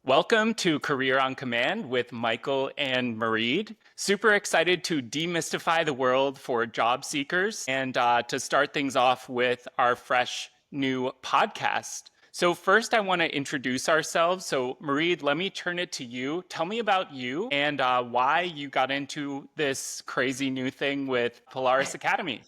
Welcome to Career on Command with Michael and Maigread. Super excited to demystify the world for job seekers and to start things off with our fresh new podcast. So first, I want to introduce ourselves. So Maigread, let me turn it to you. Tell me about you and why you got into this crazy new thing with Polaris Academy.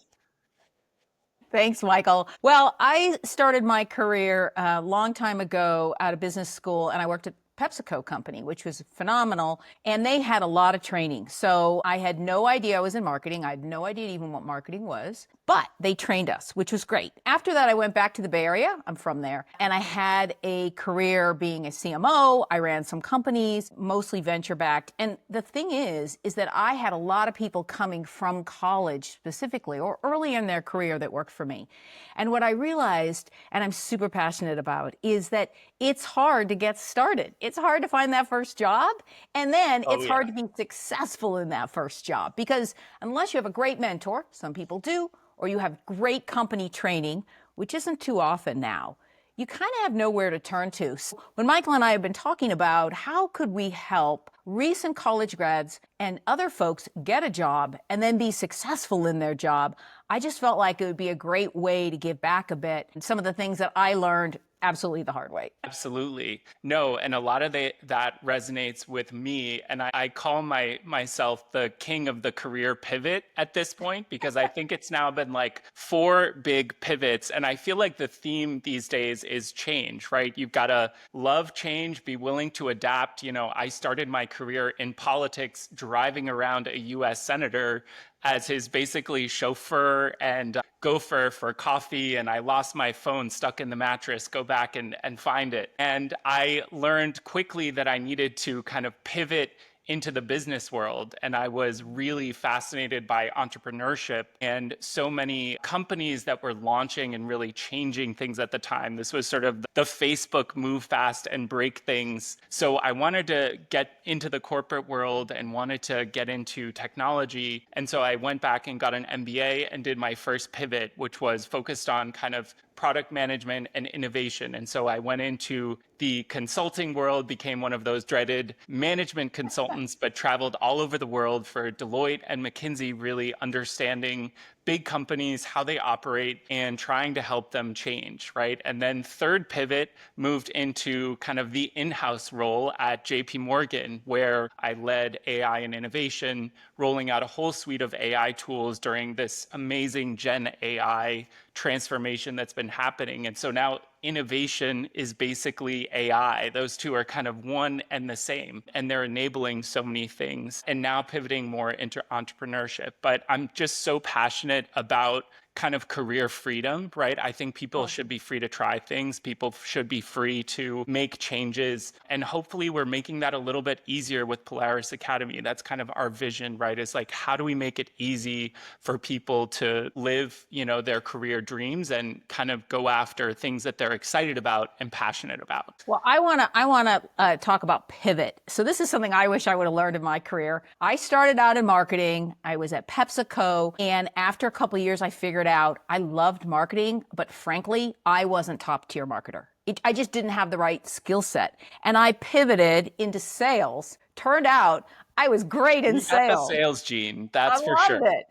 Thanks, Michael. Well, I started my career a long time ago out of business school, and I worked at PepsiCo company, which was phenomenal. And they had a lot of training. So I had no idea I was in marketing. I had no idea even what marketing was, but they trained us, which was great. After that, I went back to the Bay Area. I'm from there. And I had a career being a CMO. I ran some companies, mostly venture backed. And the thing is that I had a lot of people coming from college specifically or early in their career that worked for me. And what I realized, and I'm super passionate about, is that it's hard to get started. It's hard to find that first job. And then it's hard to be successful in that first job because unless you have a great mentor, some people do, or you have great company training, which isn't too often now, you kind of have nowhere to turn to. So when Michael and I have been talking about how could we help recent college grads and other folks get a job and then be successful in their job, I just felt like it would be a great way to give back a bit. And some of the things that I learned absolutely the hard way. Absolutely. No, and a lot of that resonates with me. And I call myself the king of the career pivot at this point, because I think it's now been like 4 big pivots. And I feel like the theme these days is change, right? You've got to love change, be willing to adapt. I started my career in politics driving around a US senator as his basically chauffeur and gopher for coffee, and I lost my phone stuck in the mattress, go back and find it. And I learned quickly that I needed to kind of pivot into the business world. And I was really fascinated by entrepreneurship and so many companies that were launching and really changing things at the time. This was sort of the Facebook move fast and break things. So I wanted to get into the corporate world and wanted to get into technology. And so I went back and got an MBA and did my first pivot, which was focused on kind of product management and innovation. And so I went into the consulting world, became one of those dreaded management consultants, but traveled all over the world for Deloitte and McKinsey, really understanding big companies, how they operate, and trying to help them change, right? And then third pivot moved into kind of the in-house role at JP Morgan, where I led AI and innovation, rolling out a whole suite of AI tools during this amazing Gen AI transformation that's been happening. And so now innovation is basically AI. Those two are kind of one and the same, and they're enabling so many things. And now pivoting more into entrepreneurship. But I'm just so passionate about kind of career freedom, right? I think people should be free to try things. People should be free to make changes. And hopefully we're making that a little bit easier with Polaris Academy. That's kind of our vision, right? Is like, how do we make it easy for people to live, their career dreams and kind of go after things that they're excited about and passionate about? Well, I want to talk about pivot. So this is something I wish I would have learned in my career. I started out in marketing. I was at PepsiCo, and after a couple of years, I figured out I loved marketing, but frankly, I wasn't top tier marketer. I just didn't have the right skill set, and I pivoted into sales. Turned out I was great in sales. You got the sales gene, that's for sure. I loved it.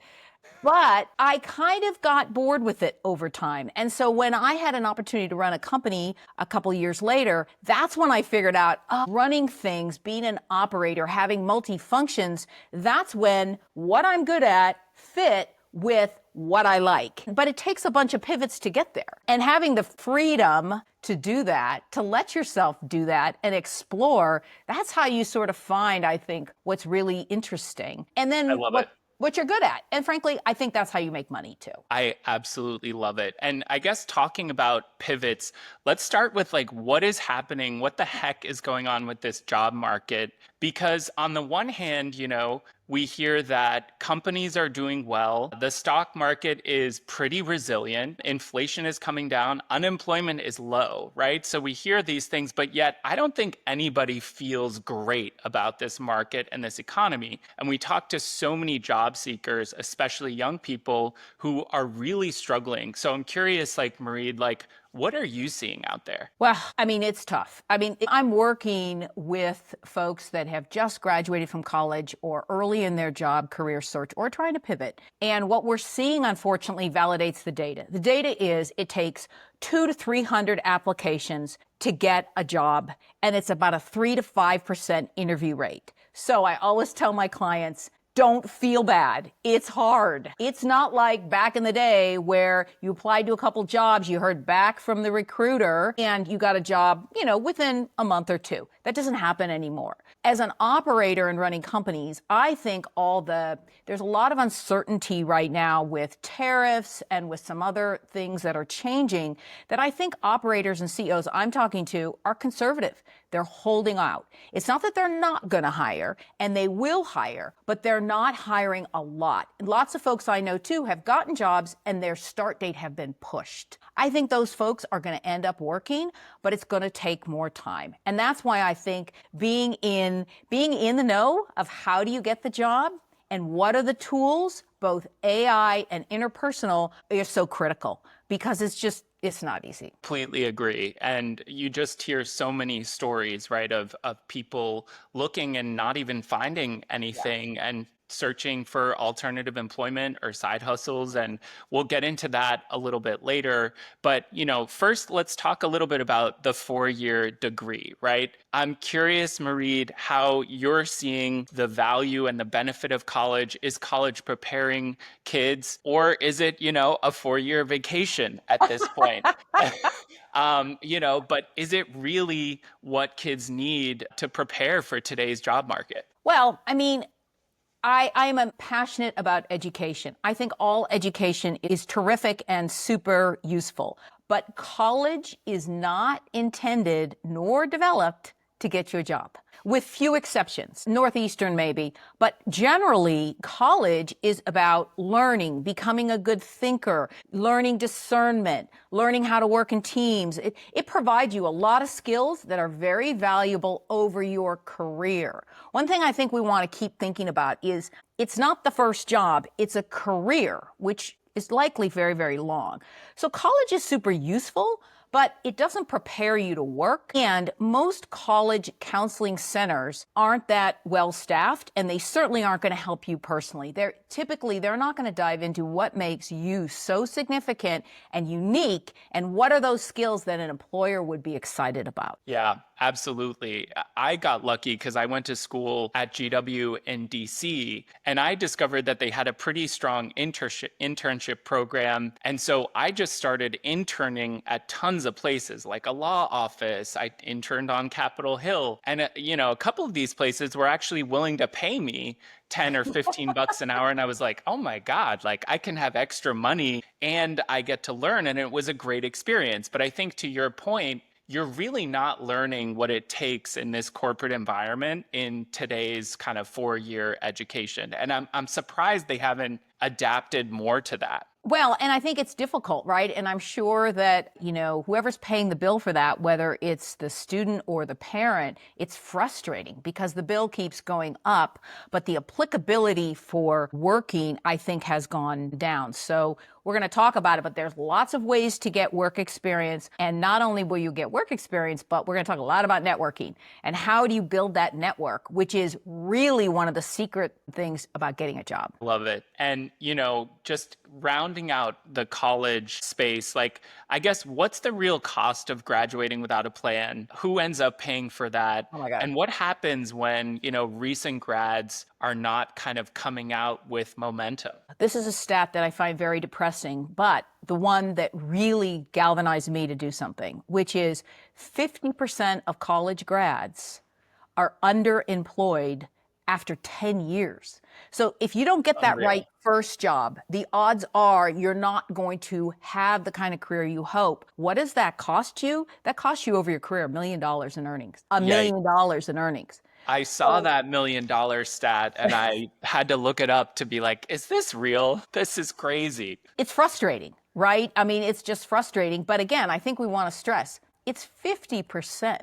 But I kind of got bored with it over time. And so when I had an opportunity to run a company a couple years later, that's when I figured out running things, being an operator, having multi-functions, that's when what I'm good at fit with what I like. But it takes a bunch of pivots to get there. And having the freedom to do that, to let yourself do that and explore, that's how you sort of find, I think, what's really interesting. And then what you're good at. And frankly, I think that's how you make money too. I absolutely love it. And I guess talking about pivots, let's start with like what is happening, what the heck is going on with this job market? Because on the one hand, we hear that companies are doing well. The stock market is pretty resilient. Inflation is coming down. Unemployment is low, right? So we hear these things, but yet I don't think anybody feels great about this market and this economy. And we talk to so many job seekers, especially young people, who are really struggling. So I'm curious, like Maigread, like What are you seeing out there? Well, I mean, it's tough. I mean, I'm working with folks that have just graduated from college or early in their job career search or trying to pivot. And what we're seeing, unfortunately, validates the data. The data is it takes 200 to 300 applications to get a job, and it's about a 3 to 5% interview rate. So I always tell my clients, don't feel bad. It's hard. It's not like back in the day where you applied to a couple jobs, you heard back from the recruiter, and you got a job, within a month or two. That doesn't happen anymore. As an operator and running companies, I think there's a lot of uncertainty right now with tariffs and with some other things that are changing that I think operators and CEOs I'm talking to are conservative. They're holding out. It's not that they're not going to hire, and they will hire, but they're not hiring a lot. Lots of folks I know too have gotten jobs and their start date have been pushed. I think those folks are going to end up working, but it's going to take more time. And that's why I think being in the know of how do you get the job and what are the tools, both AI and interpersonal, is so critical because it's not easy. Completely agree. And you just hear so many stories, right, of people looking and not even finding anything and searching for alternative employment or side hustles. And we'll get into that a little bit later. But, first, let's talk a little bit about the 4-year degree, right? I'm curious, Maigread, how you're seeing the value and the benefit of college. Is college preparing kids, or is it, a 4-year vacation at this point? But is it really what kids need to prepare for today's job market? Well, I mean, I'm passionate about education. I think all education is terrific and super useful, but college is not intended nor developed to get you a job, with few exceptions, Northeastern maybe, but generally college is about learning, becoming a good thinker, learning discernment, learning how to work in teams. It provides you a lot of skills that are very valuable over your career. One thing I think we want to keep thinking about is it's not the first job, it's a career, which is likely very, very long. So college is super useful, but it doesn't prepare you to work. And most college counseling centers aren't that well staffed, and they certainly aren't going to help you personally. They're not going to dive into what makes you so significant and unique, and what are those skills that an employer would be excited about. Yeah, absolutely. I got lucky because I went to school at GW in DC, and I discovered that they had a pretty strong internship program. And so I just started interning at tons of places, like a law office. I interned on Capitol Hill. And, a couple of these places were actually willing to pay me 10 or 15 bucks an hour. And I was like, oh my God, like I can have extra money and I get to learn. And it was a great experience. But I think to your point, you're really not learning what it takes in this corporate environment in today's kind of 4-year education. And I'm surprised they haven't adapted more to that. Well, and I think it's difficult, right? And I'm sure that, whoever's paying the bill for that, whether it's the student or the parent, it's frustrating because the bill keeps going up, but the applicability for working, I think, has gone down. So we're going to talk about it, but there's lots of ways to get work experience. And not only will you get work experience, but we're going to talk a lot about networking and how do you build that network, which is really one of the secret things about getting a job. Love it. And, just rounding out the college space, like, I guess, what's the real cost of graduating without a plan? Who ends up paying for that? Oh my God. And what happens when, recent grads are not kind of coming out with momentum? This is a stat that I find very depressing, but the one that really galvanized me to do something, which is 50% of college grads are underemployed after 10 years. So if you don't get that right first job, the odds are you're not going to have the kind of career you hope. What does that cost you? That costs you over your career $1 million in earnings. $1 million in earnings. I saw that $1 million stat and I had to look it up to be like, is this real? This is crazy. It's frustrating, right? I mean, it's just frustrating. But again, I think we want to stress it's 50%.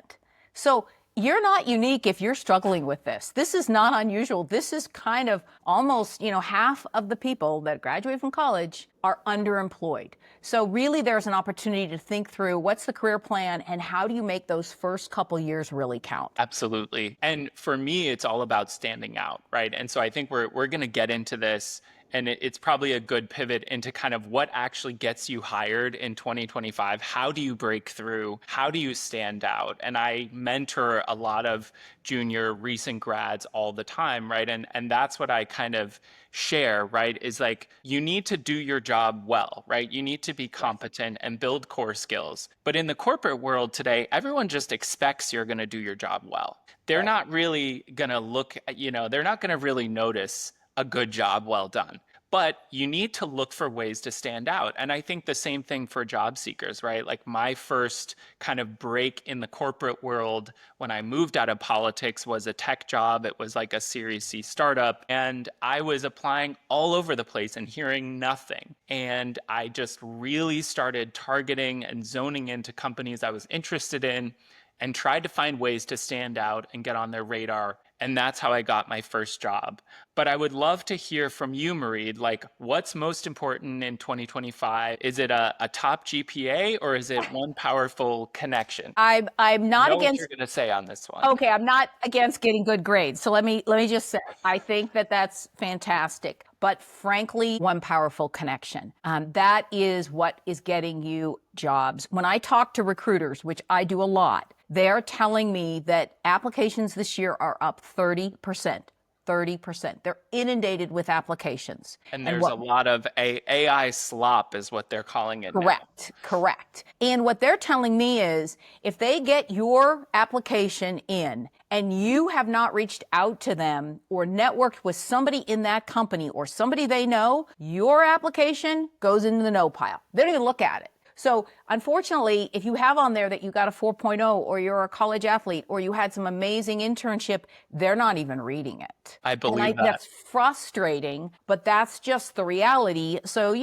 So you're not unique if you're struggling with this. This is not unusual. This is kind of almost, half of the people that graduate from college are underemployed. So really there's an opportunity to think through what's the career plan and how do you make those first couple years really count? Absolutely. And for me, it's all about standing out, right? And so I think we're going to get into this, and it's probably a good pivot into kind of what actually gets you hired in 2025. How do you break through? How do you stand out? And I mentor a lot of junior recent grads all the time, right? And that's what I kind of share, right? Is like you need to do your job well, right? You need to be competent and build core skills. But in the corporate world today, everyone just expects you're going to do your job well. They're Right. not really going to look, they're not going to really notice a good job well done. But you need to look for ways to stand out. And I think the same thing for job seekers, right? Like my first kind of break in the corporate world when I moved out of politics was a tech job. It was like a Series C startup. And I was applying all over the place and hearing nothing. And I just really started targeting and zoning into companies I was interested in and tried to find ways to stand out and get on their radar. And that's how I got my first job. But I would love to hear from you, Marie, like what's most important in 2025? Is it a top GPA or is it one powerful connection? I'm I not know what you're against going to say on this one. Okay, I'm not against getting good grades. So let me just say, I think that that's fantastic. But frankly, one powerful connection. That is what is getting you jobs. When I talk to recruiters, which I do a lot, they're telling me that applications this year are up 30%. 30%. They're inundated with applications. And And there's a what lot of AI slop, is what they're calling it now. Correct, correct. And what they're telling me is if they get your application in and you have not reached out to them or networked with somebody in that company or somebody they know, your application goes into the no pile. They don't even look at it. So unfortunately, if you have on there that you got a 4.0 or you're a college athlete or you had some amazing internship, they're not even reading it. I And believe that. that's frustrating, but that's just the reality. So,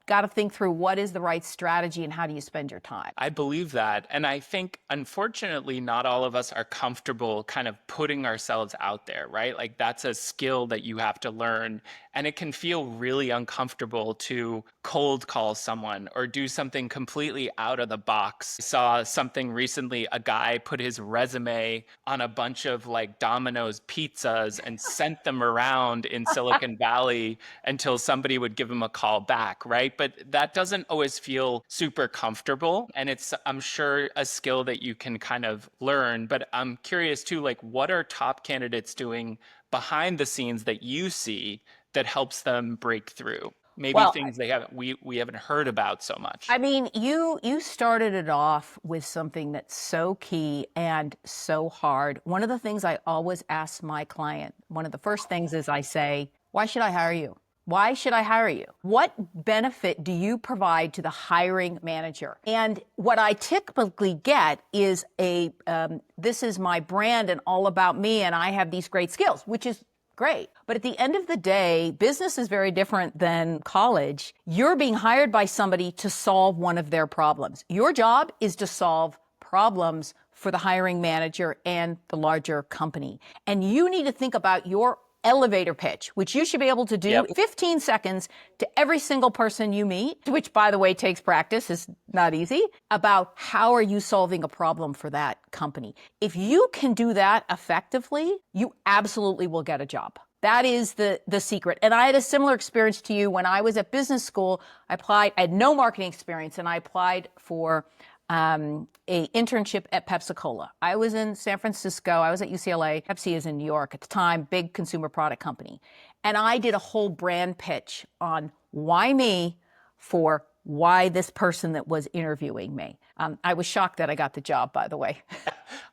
got to think through what is the right strategy and how do you spend your time. I believe that. And I think, unfortunately, not all of us are comfortable kind of putting ourselves out there, right? Like that's a skill that you have to learn. And it can feel really uncomfortable to cold call someone or do something completely out of the box. I saw something recently, a guy put his resume on a bunch of like Domino's pizzas and sent them around in Silicon Valley until somebody would give him a call back, right? But that doesn't always feel super comfortable. And it's, I'm sure, a skill that you can kind of learn. But I'm curious too, like what are top candidates doing behind the scenes that you see that helps them break through? Maybe Well, things they haven't we haven't heard about so much. I mean, you started it off with something that's so key and so hard. One of the things I always ask my client, one of the first things is I say, why should I hire you? Why should I hire you? What benefit do you provide to the hiring manager? And what I typically get is this is my brand and all about me, and I have these great skills, which is great. But at the end of the day, business is very different than college. You're being hired by somebody to solve one of their problems. Your job is to solve problems for the hiring manager and the larger company. And you need to think about your elevator pitch, which you should be able to do in 15 seconds to every single person you meet, which by the way takes practice, is not easy, about how are you solving a problem for that company. If you can do that effectively, you absolutely will get a job. That is the secret. And I had a similar experience to you when I was at business school. I had no marketing experience and I applied for a internship at Pepsi-Cola. I was in San Francisco. I was at UCLA. Pepsi is in New York at the time, big consumer product company. And I did a whole brand pitch on why me for why this person that was interviewing me. I was shocked that I got the job, by the way.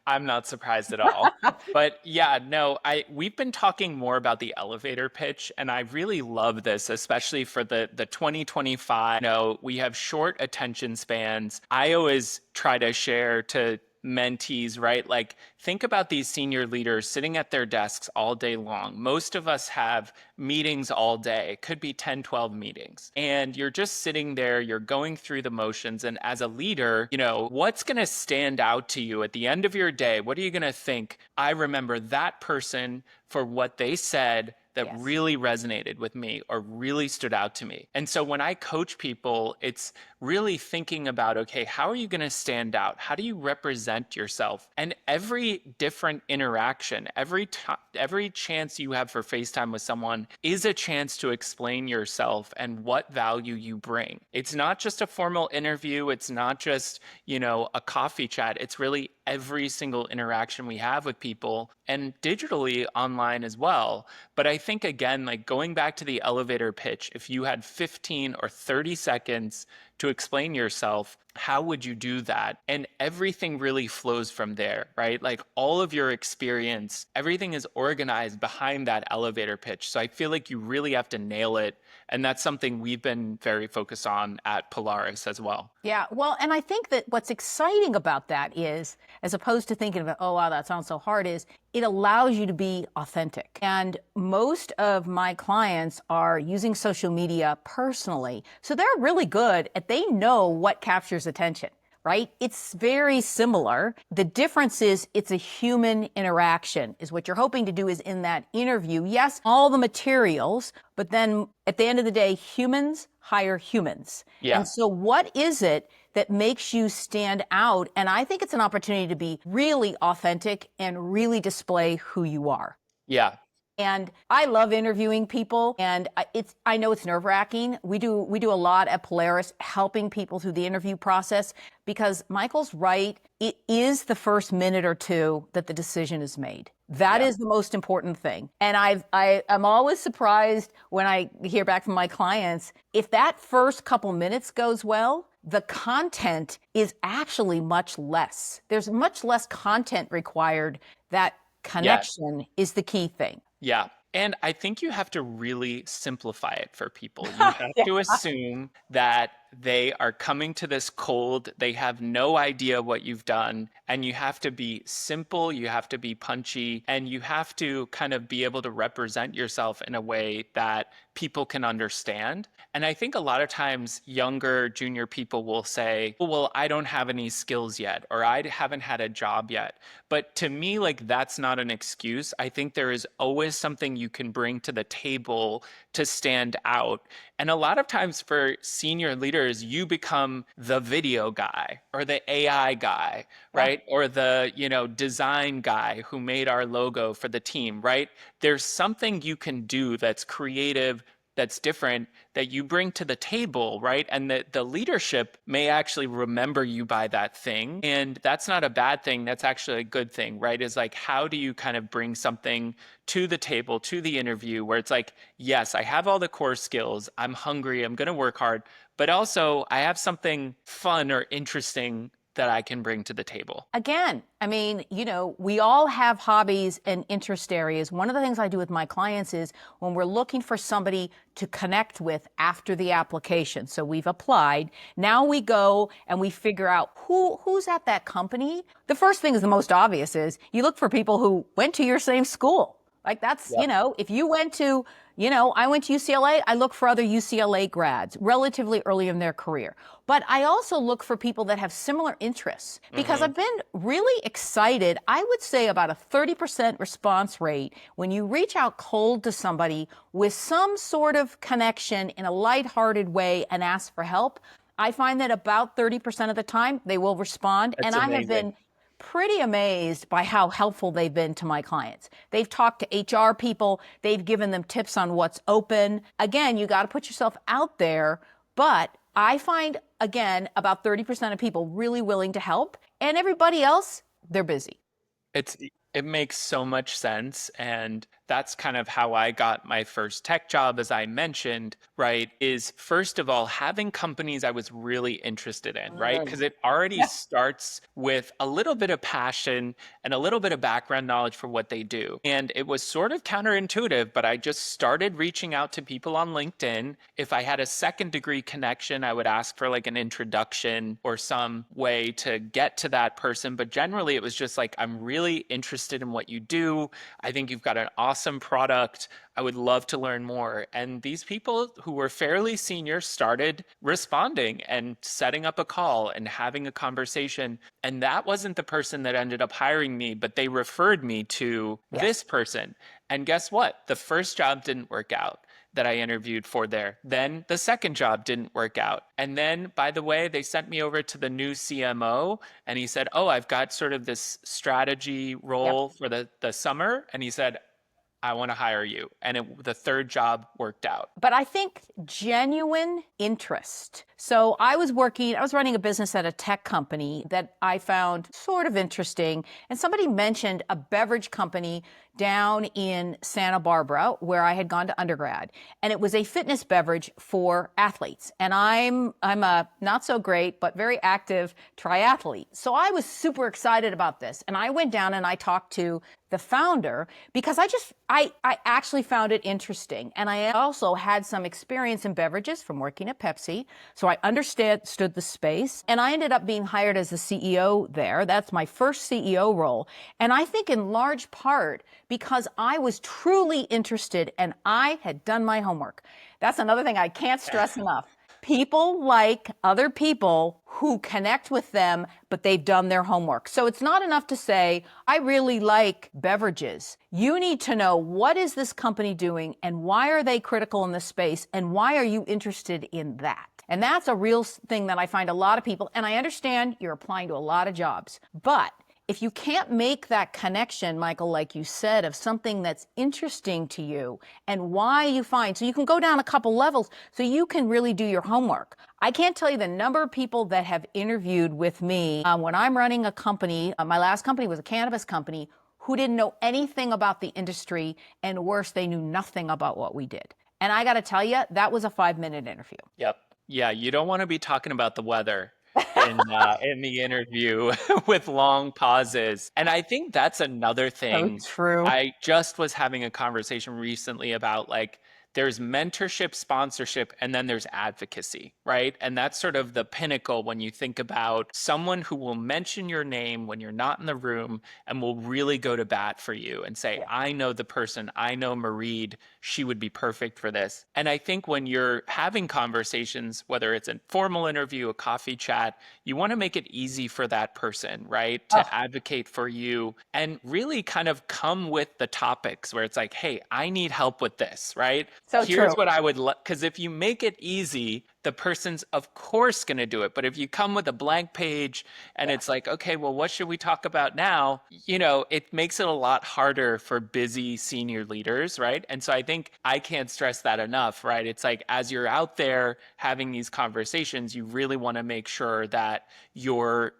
I'm not surprised at all. But yeah, no, we've been talking more about the elevator pitch, and I really love this, especially for the 2025. We have short attention spans. I always try to share to mentees, right? Like, think about these senior leaders sitting at their desks all day long. Most of us have meetings all day. It could be 10, 12 meetings. And you're just sitting there, you're going through the motions. And as a leader, what's going to stand out to you at the end of your day? What are you going to think? I remember that person for what they said that Yes. really resonated with me or really stood out to me. And so when I coach people, it's really thinking about, okay, how are you going to stand out? How do you represent yourself? And every different interaction, every chance you have for FaceTime with someone is a chance to explain yourself and what value you bring. It's not just a formal interview. It's not just, a coffee chat. It's really every single interaction we have with people, and digitally online as well. But I think, again, like going back to the elevator pitch, if you had 15 or 30 seconds to explain yourself, how would you do that? And everything really flows from there, right? Like all of your experience, everything is organized behind that elevator pitch. So I feel like you really have to nail it. And that's something we've been very focused on at Polaris as well. Yeah, well, and I think that what's exciting about that is, as opposed to thinking of, oh, wow, that sounds so hard, is it allows you to be authentic. And most of my clients are using social media personally. So they're really good at, they know what captures attention, right? It's very similar. The difference is it's a human interaction is what you're hoping to do is in that interview. Yes, all the materials, but then at the end of the day, humans hire humans. Yeah. And so what is it that makes you stand out? And I think it's an opportunity to be really authentic and really display who you are. Yeah. And I love interviewing people, and I know it's nerve-wracking. We do a lot at Polaris helping people through the interview process because Michael's right. It is the first minute or two that the decision is made. That is the most important thing. And I'm always surprised when I hear back from my clients, if that first couple minutes goes well, the content is actually much less. There's much less content required. That connection is the key thing. Yeah. And I think you have to really simplify it for people. You have to assume that they are coming to this cold, they have no idea what you've done, and you have to be simple, you have to be punchy, and you have to kind of be able to represent yourself in a way that people can understand. And I think a lot of times younger junior people will say, oh, well, I don't have any skills yet, or I haven't had a job yet. But to me, like, that's not an excuse. I think there is always something you can bring to the table to stand out. And a lot of times for senior leaders, you become the video guy or the AI guy, right? Or the, design guy who made our logo for the team, right? There's something you can do that's creative, that's different, that you bring to the table, right? And the leadership may actually remember you by that thing. And that's not a bad thing. That's actually a good thing, right? Is like, how do you kind of bring something to the table, to the interview where it's like, yes, I have all the core skills. I'm hungry. I'm going to work hard. But also I have something fun or interesting that I can bring to the table. Again, I mean, we all have hobbies and interest areas. One of the things I do with my clients is when we're looking for somebody to connect with after the application. So we've applied. Now we go and we figure out who's at that company. The first thing is the most obvious is you look for people who went to your same school. Like that's, if you went to, I went to UCLA, I look for other UCLA grads relatively early in their career. But I also look for people that have similar interests because I've been really excited. I would say about a 30% response rate when you reach out cold to somebody with some sort of connection in a lighthearted way and ask for help. I find that about 30% of the time they will respond. That's and amazing. I have been pretty amazed by how helpful they've been to my clients. They've talked to HR people. They've given them tips on what's open. Again, you got to put yourself out there. But I find, again, about 30% of people really willing to help. And everybody else, they're busy. It makes so much sense. And that's kind of how I got my first tech job, as I mentioned, right? Is first of all, having companies I was really interested in, right? Because it already Yeah. starts with a little bit of passion and a little bit of background knowledge for what they do. And it was sort of counterintuitive, but I just started reaching out to people on LinkedIn. If I had a second degree connection, I would ask for like an introduction or some way to get to that person. But generally, it was just like, I'm really interested in what you do. I think you've got an awesome product. I would love to learn more. And these people who were fairly senior started responding and setting up a call and having a conversation. And that wasn't the person that ended up hiring me, but they referred me to Yes. this person. And guess what? The first job didn't work out that I interviewed for there. Then the second job didn't work out. And then, by the way, they sent me over to the new CMO and he said, "Oh, I've got sort of this strategy Yep. role for the summer." And he said, "I want to hire you." And the third job worked out. But I think genuine interest. So I was running a business at a tech company that I found sort of interesting. And somebody mentioned a beverage company down in Santa Barbara where I had gone to undergrad. And it was a fitness beverage for athletes. And I'm a not so great, but very active triathlete. So I was super excited about this. And I went down and I talked to the founder because I actually found it interesting. And I also had some experience in beverages from working at Pepsi. So I understood the space and I ended up being hired as the CEO there. That's my first CEO role. And I think in large part because I was truly interested and I had done my homework. That's another thing I can't stress enough. People like other people who connect with them, but they've done their homework. So it's not enough to say, I really like beverages. You need to know, what is this company doing and why are they critical in this space and why are you interested in that? And that's a real thing that I find a lot of people, and I understand you're applying to a lot of jobs, but if you can't make that connection, Michael, like you said, of something that's interesting to you and why you find, so you can go down a couple levels so you can really do your homework. I can't tell you the number of people that have interviewed with me when I'm running a company. My last company was a cannabis company who didn't know anything about the industry, and worse, they knew nothing about what we did. And I got to tell you, that was a 5-minute interview. Yep. Yeah, you don't want to be talking about the weather in the interview with long pauses. And I think that's another So thing. true. I just was having a conversation recently about like there's mentorship, sponsorship, and then there's advocacy, right? And that's sort of the pinnacle when you think about someone who will mention your name when you're not in the room and will really go to bat for you and say, Yeah. I know the person, I know Maigread, she would be perfect for this. And I think when you're having conversations, whether it's a formal interview, a coffee chat, you want to make it easy for that person, right? Oh, To advocate for you and really kind of come with the topics where it's like, hey, I need help with this, right? so Here's true. what I would like, because if you make it easy, the person's of course going to do it. But if you come with a blank page and Yeah. it's like, okay, well, what should we talk about now? You know, it makes it a lot harder for busy senior leaders, right? And so I think I can't stress that enough, right? It's like as you're out there having these conversations, you really want to make sure that you're,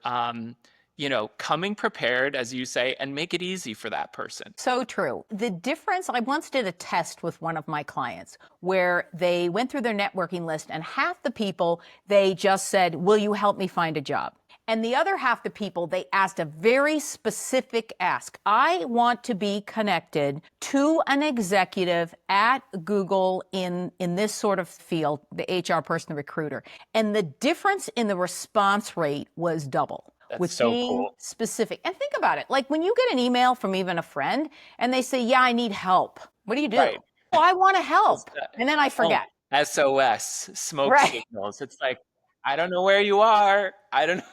coming prepared, as you say, and make it easy for that person. So true. The difference, I once did a test with one of my clients where they went through their networking list and half the people, they just said, will you help me find a job? And the other half the people, they asked a very specific ask. I want to be connected to an executive at Google in this sort of field, the HR person, the recruiter. And the difference in the response rate was double. That's With so being cool. specific. And think about it. Like when you get an email from even a friend and they say, yeah, I need help. What do? Right. Well, I want to It's help. And then I oh, forget. SOS, smoke Right. signals. It's like, I don't know where you are. I don't know.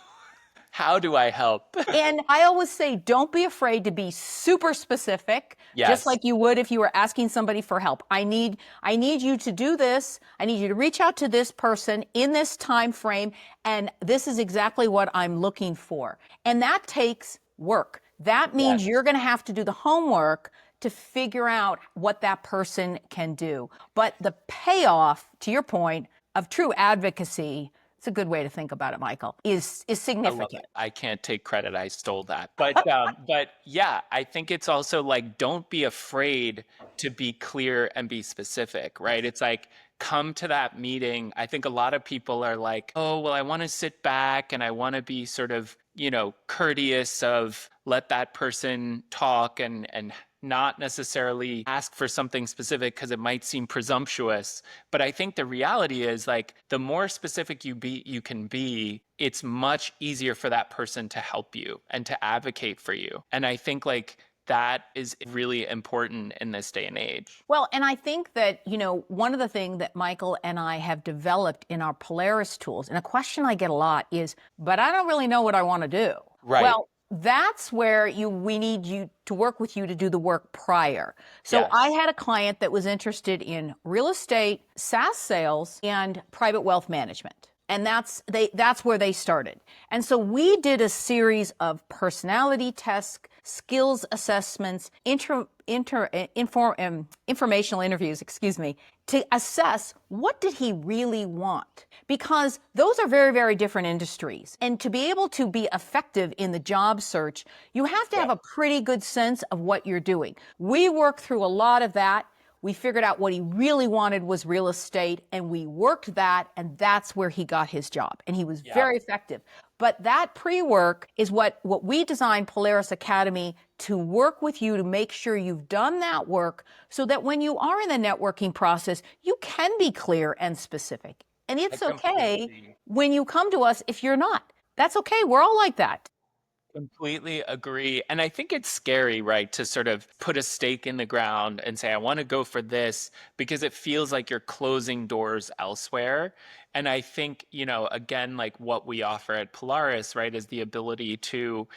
How do I help? And I always say, don't be afraid to be super specific, just Yes. like you would if you were asking somebody for help. I need you to do this. I need you to reach out to this person in this time frame. And this is exactly what I'm looking for. And that takes work. That means Yes. you're going to have to do the homework to figure out what that person can do. But the payoff, to your point, of true advocacy It's a good way to think about it, Michael, is I love significant. it. I can't take credit. I stole that. But yeah, I think it's also like don't be afraid to be clear and be specific, right? It's like come to that meeting. I think a lot of people are like, "Oh, well, I want to sit back and I want to be sort of, courteous of let that person talk and not necessarily ask for something specific because it might seem presumptuous." But I think the reality is like the more specific you can be, it's much easier for that person to help you and to advocate for you. And I think like that is really important in this day and age. Well, and I think that, one of the things that Michael and I have developed in our Polaris tools, and a question I get a lot is, but I don't really know what I want to do. Right. Well, that's where we need you to work with you to do the work prior. So Yes. I had a client that was interested in real estate, SaaS sales, and private wealth management. And that's where they started. And so we did a series of personality tests, skills assessments, informational interviews, to assess what did he really want? Because those are very, very different industries. And to be able to be effective in the job search, you have to have a pretty good sense of what you're doing. We worked through a lot of that. We figured out what he really wanted was real estate, and we worked that, and that's where he got his job. And he was very effective. But that pre-work is what we designed Polaris Academy to work with you to make sure you've done that work so that when you are in the networking process, you can be clear and specific. And it's okay when you come to us if you're not. That's okay. We're all like that. Completely agree. And I think it's scary, right, to sort of put a stake in the ground and say, I want to go for this because it feels like you're closing doors elsewhere. And I think, again, like what we offer at Polaris, right, is the ability to,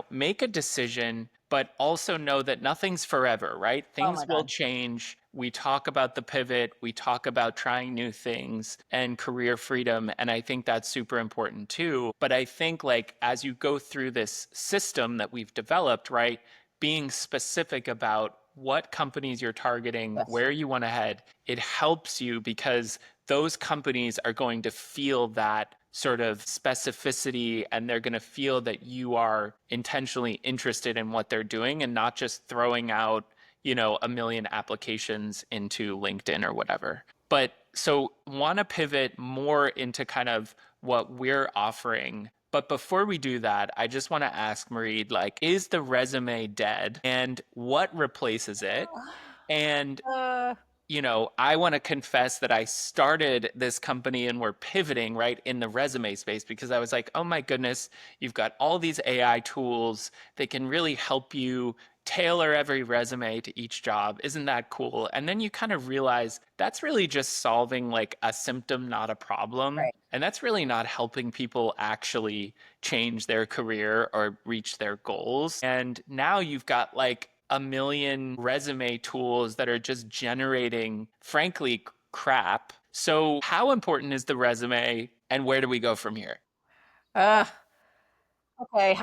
make a decision, but also know that nothing's forever, right? Things will change. We talk about the pivot, we talk about trying new things and career freedom. And I think that's super important too. But I think like as you go through this system that we've developed, right, being specific about what companies you're targeting, where you want to head, it helps you because those companies are going to feel that sort of specificity and they're going to feel that you are intentionally interested in what they're doing and not just throwing out a million applications into LinkedIn or whatever. But so want to pivot more into kind of what we're offering. But before we do that, I just want to ask Maigread, like, is the resume dead and what replaces it? And I want to confess that I started this company and we're pivoting right in the resume space because I was like, oh my goodness, you've got all these AI tools. They can really help you tailor every resume to each job. Isn't that cool? And then you kind of realize that's really just solving like a symptom, not a problem. Right. And that's really not helping people actually change their career or reach their goals. And now you've got like a million resume tools that are just generating, frankly, crap. So, how important is the resume and where do we go from here? Okay.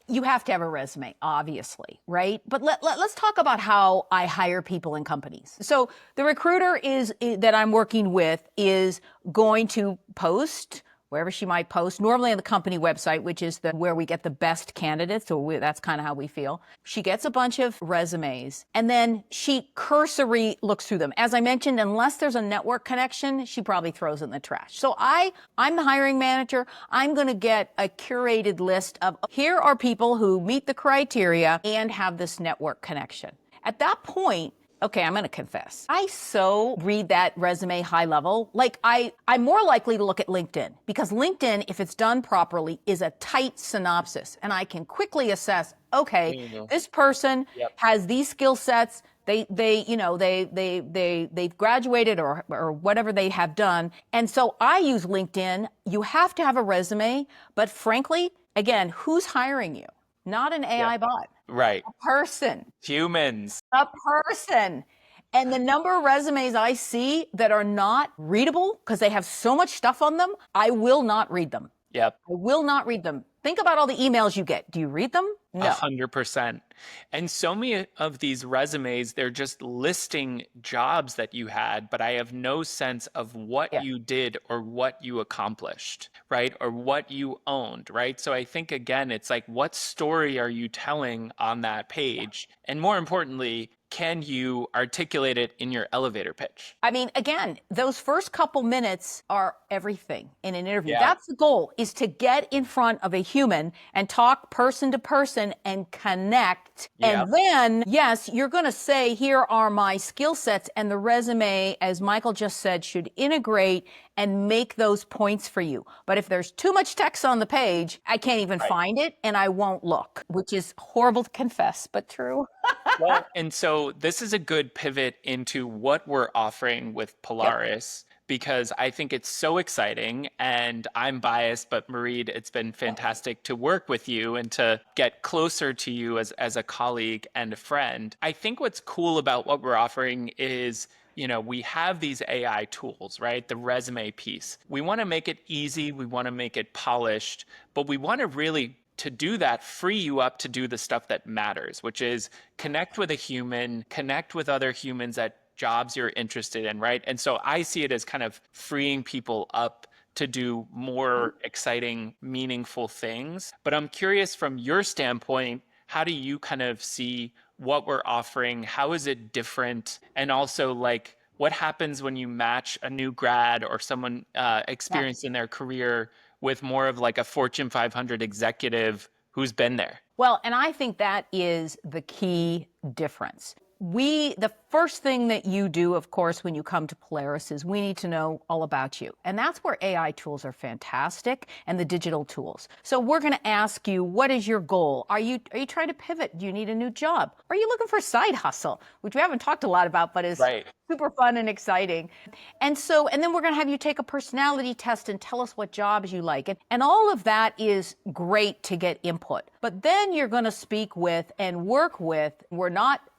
You have to have a resume, obviously, right? But let's talk about how I hire people in companies. So the recruiter that I'm working with is going to post wherever she might post, normally on the company website, which is where we get the best candidates. So that's kind of how we feel. She gets a bunch of resumes and then she cursory looks through them. As I mentioned, unless there's a network connection, she probably throws it in the trash. So I'm the hiring manager. I'm going to get a curated list of here are people who meet the criteria and have this network connection. At that point, okay, I'm going to confess. I so read that resume high level. Like I'm more likely to look at LinkedIn because LinkedIn, if it's done properly, is a tight synopsis. And I can quickly assess, okay, this person has these skill sets. They've graduated or whatever they have done. And so I use LinkedIn. You have to have a resume, but frankly, again, who's hiring you? Not an AI bot. Right. A person. Humans. A person. And the number of resumes I see that are not readable because they have so much stuff on them, I will not read them. Yep. I will not read them. Think about all the emails you get. Do you read them? No. 100%. And so many of these resumes, they're just listing jobs that you had, but I have no sense of what Yeah. you did or what you accomplished, right? Or what you owned, right? So I think, again, it's like, what story are you telling on that page? And more importantly, can you articulate it in your elevator pitch? I mean, again, those first couple minutes are everything in an interview. Yeah. That's the goal, is to get in front of a human and talk person to person and connect. Yep. And then, yes, you're going to say, here are my skill sets. And the resume, as Michael just said, should integrate and make those points for you. But if there's too much text on the page, I can't even Right. find it and I won't look, which is horrible to confess, but true. Well, and so this is a good pivot into what we're offering with Yep. Polaris because I think it's so exciting and I'm biased, but Mareed, it's been fantastic to work with you and to get closer to you as a colleague and a friend. I think what's cool about what we're offering is we have these AI tools, right? The resume piece. We want to make it easy. We want to make it polished, but we want to really to do that, free you up to do the stuff that matters, which is connect with a human, connect with other humans at jobs you're interested in, right? And so I see it as kind of freeing people up to do more exciting, meaningful things. But I'm curious from your standpoint, how do you kind of see what we're offering? How is it different? And also, like, what happens when you match a new grad or someone experienced in their career with more of like a Fortune 500 executive who's been there? Well, and I think that is the key difference. The first thing that you do, of course, when you come to Polaris is we need to know all about you. And that's where AI tools are fantastic and the digital tools. So we're going to ask you, what is your goal? Are you trying to pivot? Do you need a new job? Are you looking for a side hustle, which we haven't talked a lot about, but is Right. super fun and exciting. And then we're going to have you take a personality test and tell us what jobs you like. And all of that is great to get input. But then you're going to speak with and work with,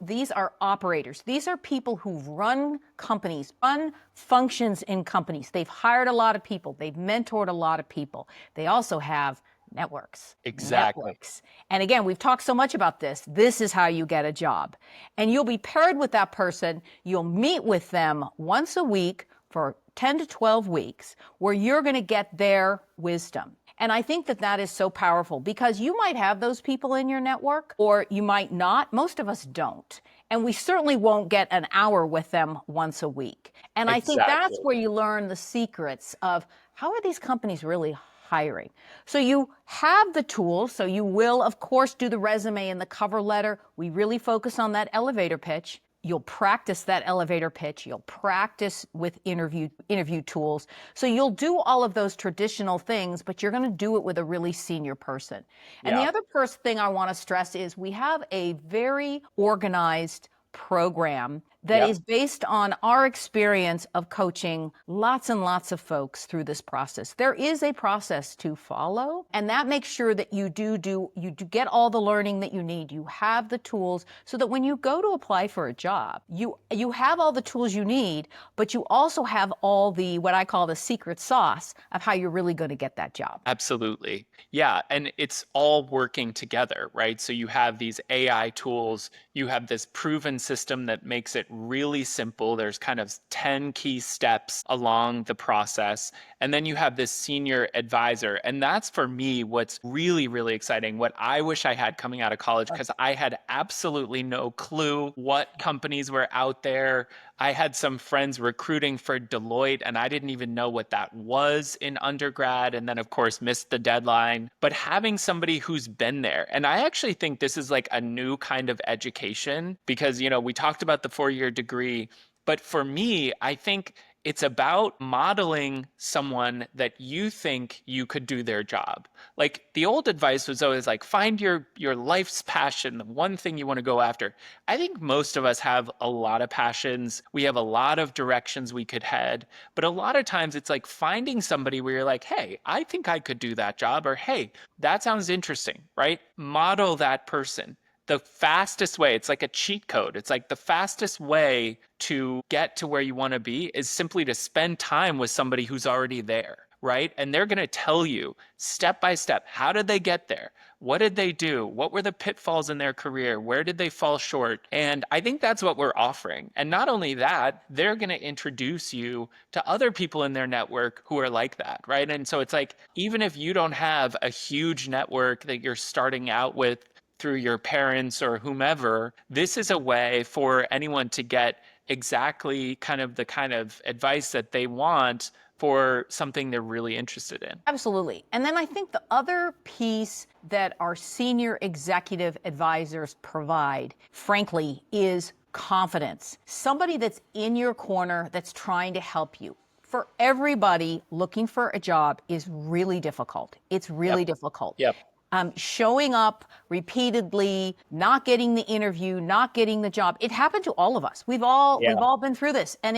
these are operators. These are people who've run companies, run functions in companies. They've hired a lot of people. They've mentored a lot of people. They also have networks. Exactly. Networks. And again, we've talked so much about this. This is how you get a job. And you'll be paired with that person. You'll meet with them once a week for 10 to 12 weeks, where you're going to get their wisdom. And I think that that is so powerful because you might have those people in your network or you might not. Most of us don't. And we certainly won't get an hour with them once a week. And I think that's where you learn the secrets of how are these companies really hiring. So you have the tools. So you will, of course, do the resume and the cover letter. We really focus on that elevator pitch. You'll practice that elevator pitch. You'll practice with interview tools. So you'll do all of those traditional things, but you're going to do it with a really senior person. And the other first thing I want to stress is we have a very organized program that is based on our experience of coaching lots and lots of folks through this process. There is a process to follow, and that makes sure that you do get all the learning that you need. You have the tools so that when you go to apply for a job, you have all the tools you need, but you also have all the, what I call the secret sauce of how you're really going to get that job. Absolutely. Yeah. And it's all working together, right? So you have these AI tools, you have this proven system that makes it really simple. There's kind of 10 key steps along the process. And then you have this senior advisor. And that's for me what's really, really exciting. What I wish I had coming out of college, because I had absolutely no clue what companies were out there. I had some friends recruiting for Deloitte, and I didn't even know what that was in undergrad. And then, of course, missed the deadline. But having somebody who's been there, and I actually think this is like a new kind of education because, we talked about the 4-year degree. But for me, I think it's about modeling someone that you think you could do their job. Like the old advice was always like, find your life's passion, the one thing you want to go after. I think most of us have a lot of passions. We have a lot of directions we could head. But a lot of times it's like finding somebody where you're like, hey, I think I could do that job. Or, hey, that sounds interesting, right? Model that person. The fastest way, it's like a cheat code. It's like the fastest way to get to where you want to be is simply to spend time with somebody who's already there, right? And they're going to tell you step by step, how did they get there? What did they do? What were the pitfalls in their career? Where did they fall short? And I think that's what we're offering. And not only that, they're going to introduce you to other people in their network who are like that, right? And so it's like, even if you don't have a huge network that you're starting out with through your parents or whomever, this is a way for anyone to get exactly the kind of advice that they want for something they're really interested in. Absolutely. And then I think the other piece that our senior executive advisors provide, frankly, is confidence. Somebody that's in your corner that's trying to help you. For everybody, looking for a job is really difficult. It's really difficult. Yep. Showing up repeatedly, not getting the interview, not getting the job. It happened to all of us. We've all been through this, and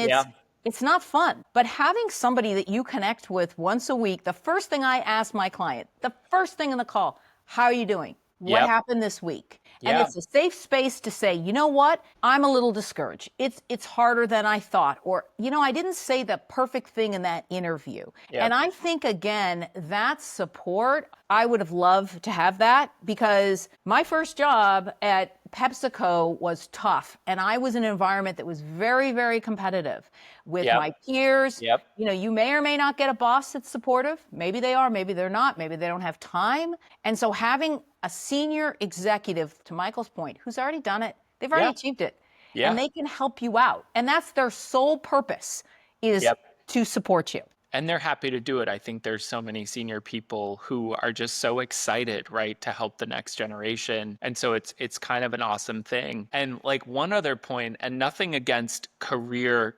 it's not fun. But having somebody that you connect with once a week, the first thing I ask my client, the first thing in the call, how are you doing? What happened this week? And it's a safe space to say, you know what? I'm a little discouraged. It's harder than I thought. Or, I didn't say the perfect thing in that interview. And I think, again, that support, I would have loved to have that, because my first job at PepsiCo was tough. And I was in an environment that was very, very competitive with my peers. You may or may not get a boss that's supportive. Maybe they are, maybe they're not, maybe they don't have time. And so having a senior executive, to Michael's point, who's already done it, they've already achieved it, and they can help you out. And that's their sole purpose, is to support you. And they're happy to do it. I think there's so many senior people who are just so excited, right, to help the next generation. And so it's kind of an awesome thing. And like one other point, and nothing against career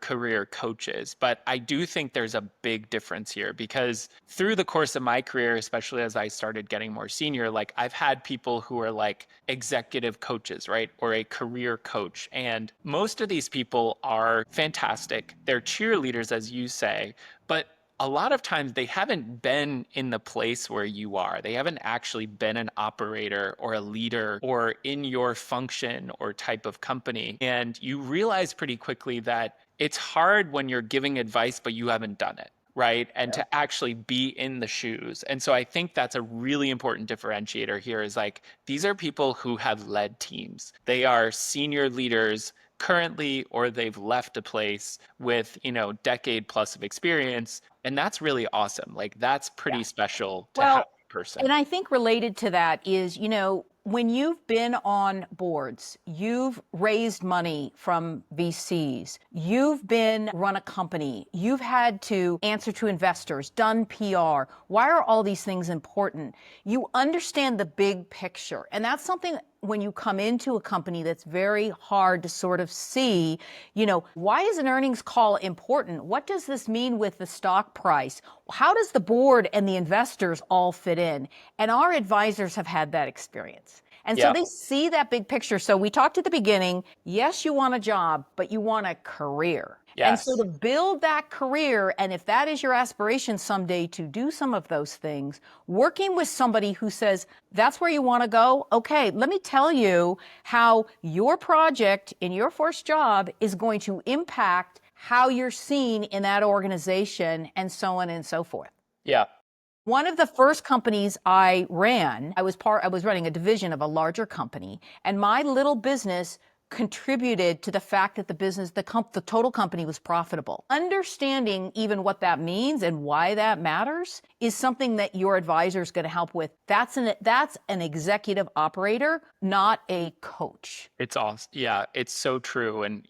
coaches, but I do think there's a big difference here, because through the course of my career, especially as I started getting more senior, like I've had people who are like executive coaches, right, or a career coach. And most of these people are fantastic. They're cheerleaders, as you say, but a lot of times they haven't been in the place where you are. They haven't actually been an operator or a leader or in your function or type of company. And you realize pretty quickly that it's hard when you're giving advice, but you haven't done it, right? And to actually be in the shoes. And so I think that's a really important differentiator here, is like, these are people who have led teams. They are senior leaders currently, or they've left a place with, decade plus of experience. And that's really awesome. Like, that's pretty special to have a person. And I think related to that is, when you've been on boards, you've raised money from VCs, you've run a company, you've had to answer to investors, done PR. Why are all these things important? You understand the big picture. And that's something, when you come into a company, that's very hard to sort of see, why is an earnings call important? What does this mean with the stock price? How does the board and the investors all fit in? And our advisors have had that experience. And so they see that big picture. So we talked at the beginning, yes, you want a job, but you want a career. And so to build that career, and if that is your aspiration someday to do some of those things, working with somebody who says, that's where you want to go. Okay, let me tell you how your project in your first job is going to impact how you're seen in that organization, and so on and so forth. One of the first companies I ran, I was running a division of a larger company, and my little business contributed to the fact that the total company was profitable. Understanding even what that means and why that matters is something that your advisor is going to help with. That's an executive operator, not a coach. It's awesome. Yeah, it's so true. And,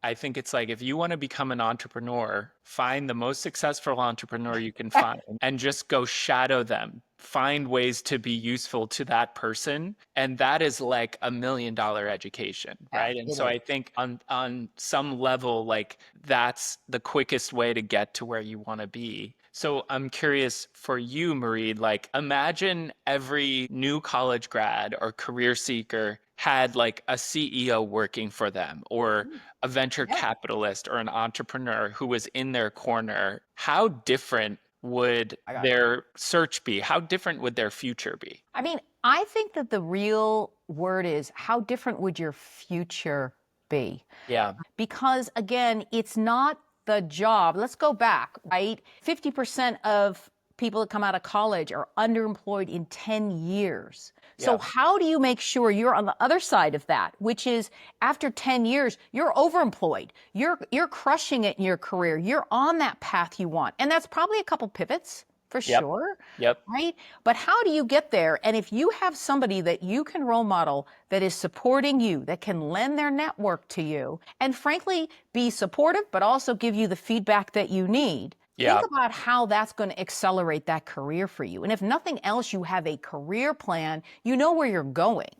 I think it's like, if you want to become an entrepreneur, find the most successful entrepreneur you can find and just go shadow them. Find ways to be useful to that person. And that is like $1 million education, right? And so I think on some level, like, that's the quickest way to get to where you want to be. So I'm curious for you, Maigread, like, imagine every new college grad or career seeker had like a CEO working for them, or a venture capitalist or an entrepreneur who was in their corner. How different would their search be? How different would their future be? I mean, I think that the real word is, how different would your future be? Yeah. Because again, it's not the job. Let's go back, right? 50% of people that come out of college are underemployed in 10 years. So Yeah. how do you make sure you're on the other side of that, which is after 10 years, you're overemployed. You're crushing it in your career. You're on that path you want. And that's probably a couple pivots for Yep. sure, Yep. right? But how do you get there? And if you have somebody that you can role model that is supporting you, that can lend their network to you, and frankly, be supportive, but also give you the feedback that you need, think Yeah. about how that's going to accelerate that career for you. And if nothing else, you have a career plan, you know where you're going.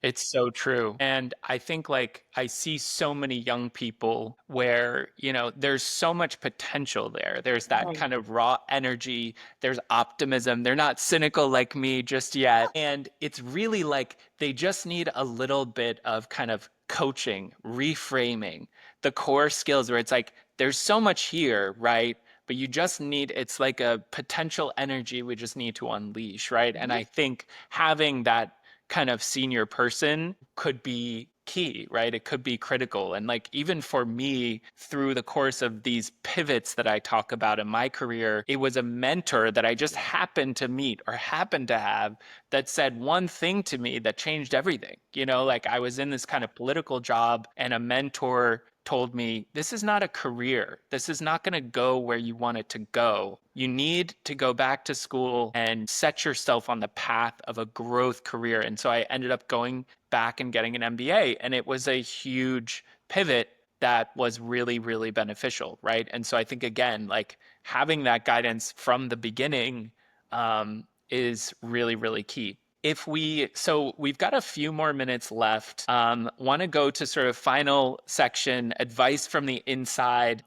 It's so true. And I think like I see so many young people where, there's so much potential there. There's that Right. kind of raw energy, there's optimism. They're not cynical like me just yet. And it's really like they just need a little bit of kind of coaching, reframing the core skills where it's like there's so much here, right? But you just need, it's like a potential energy we just need to unleash, right? And I think having that kind of senior person could be key, right? It could be critical. And like, even for me, through the course of these pivots that I talk about in my career, it was a mentor that I just happened to meet or happened to have that said one thing to me that changed everything. Like I was in this kind of political job and a mentor told me, this is not a career. This is not going to go where you want it to go. You need to go back to school and set yourself on the path of a growth career. And so I ended up going back and getting an MBA. And it was a huge pivot that was really, really beneficial. Right. And so I think, again, like having that guidance from the beginning is really, really key. So we've got a few more minutes left. Want to go to sort of final section, advice from the inside,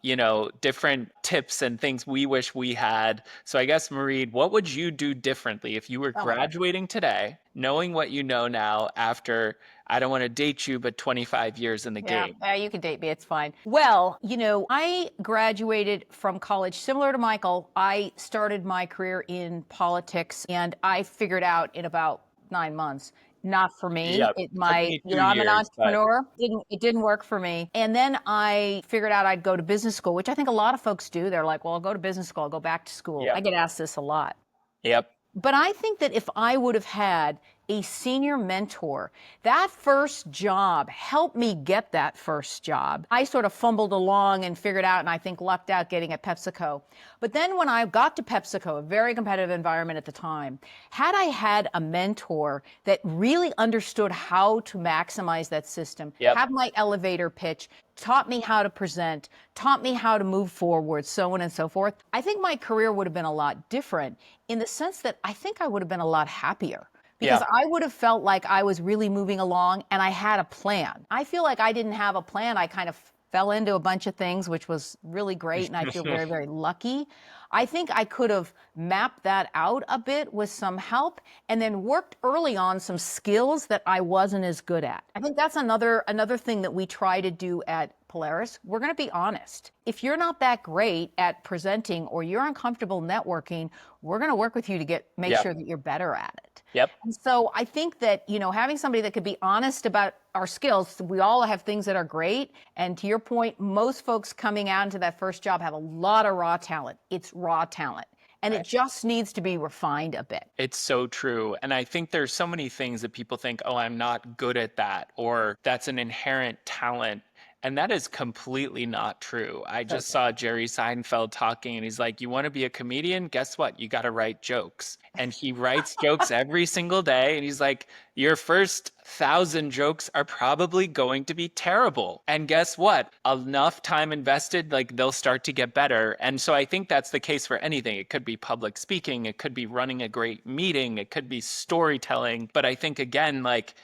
different tips and things we wish we had. So I guess, Maigread, what would you do differently if you were Oh my God. graduating today, knowing what you know now after, I don't want to date you, but 25 years in the Yeah, game? you can date me. It's fine. Well, I graduated from college similar to Michael. I started my career in politics and I figured out in about 9 months, not for me. Yep. Took me 2 I'm an years, but entrepreneur. It didn't work for me. And then I figured out I'd go to business school, which I think a lot of folks do. They're like, well, I'll go to business school. I'll go back to school. I yep. get asked this a lot. Yep. But I think that if I would have had a senior mentor, that first job helped me get that first job. I sort of fumbled along and figured out, and I think lucked out getting at PepsiCo. But then when I got to PepsiCo, a very competitive environment at the time, had I had a mentor that really understood how to maximize that system, Yep. have my elevator pitch, taught me how to present, taught me how to move forward, so on and so forth, I think my career would have been a lot different in the sense that I think I would have been a lot happier because Yeah. I would have felt like I was really moving along and I had a plan. I feel like I didn't have a plan. I kind of fell into a bunch of things, which was really great. And I feel very, very lucky. I think I could have mapped that out a bit with some help and then worked early on some skills that I wasn't as good at. I think that's another thing that we try to do at Polaris. We're going to be honest. If you're not that great at presenting or you're uncomfortable networking, we're going to work with you to make Yep. sure that you're better at it. Yep. And so I think that, having somebody that could be honest about our skills, we all have things that are great. And to your point, most folks coming out into that first job have a lot of raw talent. It's raw talent. And it just needs to be refined a bit. It's so true. And I think there's so many things that people think, oh, I'm not good at that, or that's an inherent talent. And that is completely not true. I just saw Jerry Seinfeld talking, and he's like, you want to be a comedian? Guess what? You got to write jokes. And he writes jokes every single day. And he's like, your first 1,000 jokes are probably going to be terrible. And guess what? Enough time invested, like they'll start to get better. And so I think that's the case for anything. It could be public speaking, it could be running a great meeting, it could be storytelling. But I think, again, like,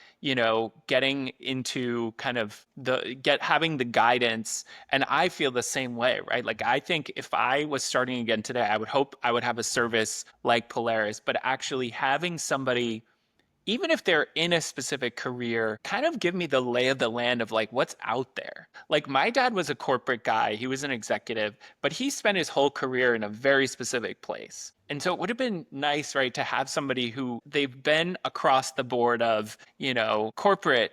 getting into kind of having the guidance. And I feel the same way, right? Like, I think if I was starting again today, I would hope I would have a service like Polaris, but actually having somebody, even if they're in a specific career, kind of give me the lay of the land of like what's out there. Like, my dad was a corporate guy, he was an executive, but he spent his whole career in a very specific place. And so it would have been nice, right, to have somebody who they've been across the board of, corporate,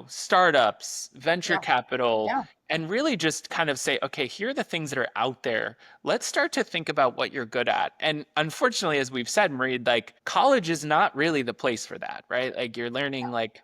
startups, venture Yeah. capital, Yeah. and really just kind of say, okay, here are the things that are out there. Let's start to think about what you're good at. And unfortunately, as we've said, Marie, like college is not really the place for that, right? Like you're learning like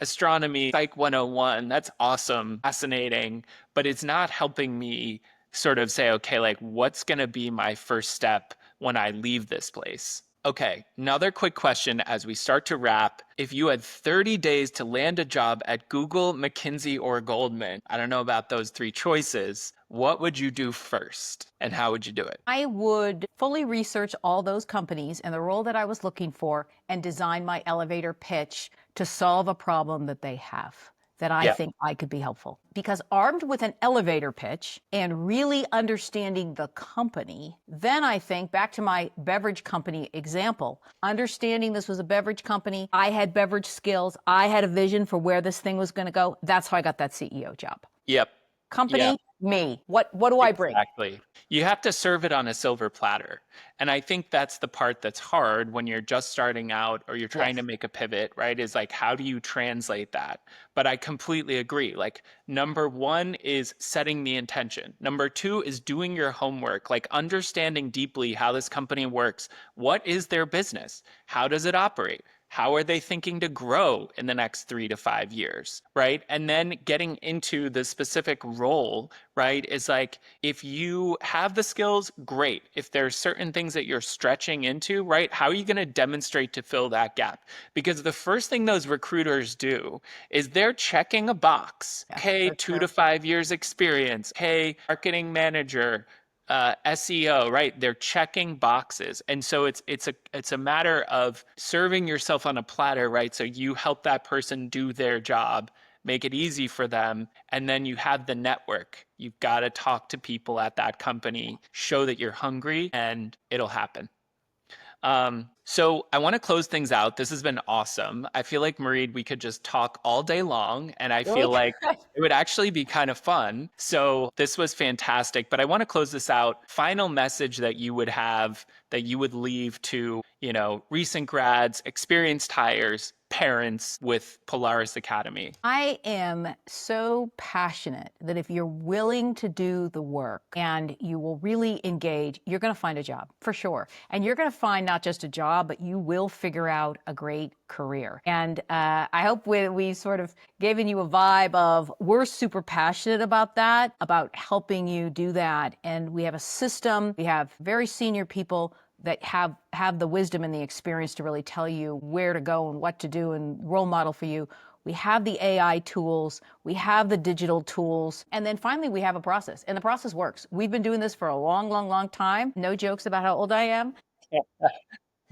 astronomy, Psych 101. That's awesome, fascinating, but it's not helping me sort of say, okay, like what's going to be my first step when I leave this place? Okay, another quick question as we start to wrap. If you had 30 days to land a job at Google, McKinsey, or Goldman, I don't know about those three choices, what would you do first and how would you do it? I would fully research all those companies and the role that I was looking for and design my elevator pitch to solve a problem that they have that I Yeah. think I could be helpful. Because armed with an elevator pitch and really understanding the company, then I think back to my beverage company example, understanding this was a beverage company, I had beverage skills, I had a vision for where this thing was going to go. That's how I got that CEO job. Yep. Yeah. Company, me. What do I bring? Exactly. You have to serve it on a silver platter. And I think that's the part that's hard when you're just starting out or you're trying to Yes. make a pivot, right? Is like, how do you translate that? But I completely agree. Like, number one is setting the intention. Number two is doing your homework, like understanding deeply how this company works. What is their business? How does it operate? How are they thinking to grow in the next 3 to 5 years, right? And then getting into the specific role, right, is like if you have the skills, great. If there's certain things that you're stretching into, right, how are you going to demonstrate to fill that gap? Because the first thing those recruiters do is they're checking a box. Yes, Okay, for 2 to 5 years experience. Okay, marketing manager, SEO, right? They're checking boxes, and so it's a matter of serving yourself on a platter, right? So you help that person do their job, make it easy for them, and then you have the network. You've got to talk to people at that company, show that you're hungry, and it'll happen. So I want to close things out. This has been awesome. I feel like, Marie, we could just talk all day long, and I We feel like could. it would actually be kind of fun. So this was fantastic. But I want to close this out. Final message that you would have that you would leave to, recent grads, experienced hires, parents with Polaris Academy. I am so passionate that if you're willing to do the work and you will really engage, you're going to find a job for sure. And you're going to find not just a job, but you will figure out a great career. And I hope we sort of given you a vibe of we're super passionate about that, about helping you do that. And we have a system, we have very senior people that have the wisdom and the experience to really tell you where to go and what to do and role model for you. We have the AI tools, we have the digital tools, and then finally we have a process, and the process works. We've been doing this for a long, long, long time. No jokes about how old I am.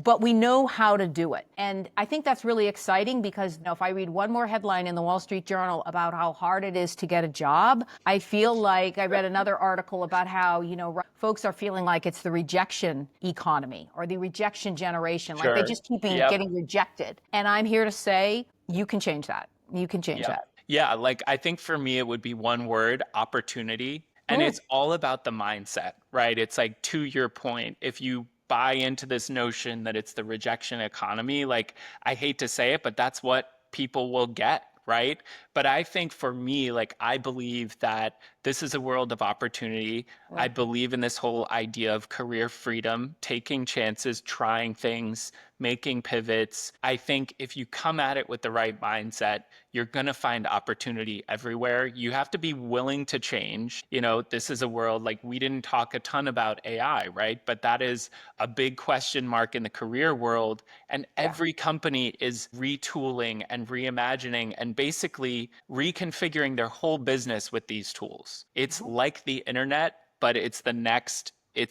But we know how to do it. And I think that's really exciting because if I read one more headline in the Wall Street Journal about how hard it is to get a job, I feel like I read another article about how, folks are feeling like it's the rejection economy or the rejection generation, like they Sure. just keep Yep. getting rejected. And I'm here to say, you can change that. You can change Yeah. that. Yeah. Like I think for me, it would be one word, opportunity. And Mm, it's all about the mindset, right? It's like to your point, if you buy into this notion that it's the rejection economy, like I hate to say it, but that's what people will get, right? But I think for me, like I believe that this is a world of opportunity. I right. believe in this whole idea of career freedom, taking chances, trying things, making pivots. I think if you come at it with the right mindset, you're going to find opportunity everywhere. You have to be willing to change. This is a world like we didn't talk a ton about AI, right? But that is a big question mark in the career world. And Yeah. every company is retooling and reimagining and basically reconfiguring their whole business with these tools. It's Mhm. like the internet, but it's Yeah.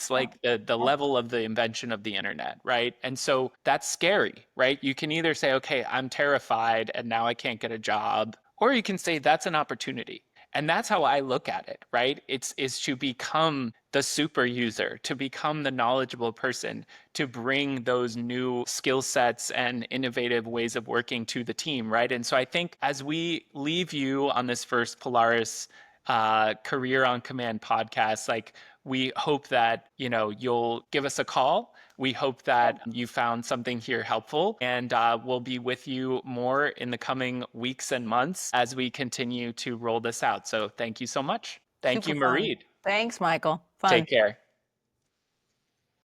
like the level of the invention of the internet, right? And so that's scary, right? You can either say, okay, I'm terrified and now I can't get a job, or you can say that's an opportunity. And that's how I look at it, right? It's is to become the super user, to become the knowledgeable person, to bring those new skill sets and innovative ways of working to the team, right? And so I think as we leave you on this first Polaris Career on Command podcast. Like, we hope that, you'll give us a call. We hope that you found something here helpful, and we'll be with you more in the coming weeks and months as we continue to roll this out. So thank you so much. Thank Super you, fun. Marie. Thanks, Michael. Fun. Take care.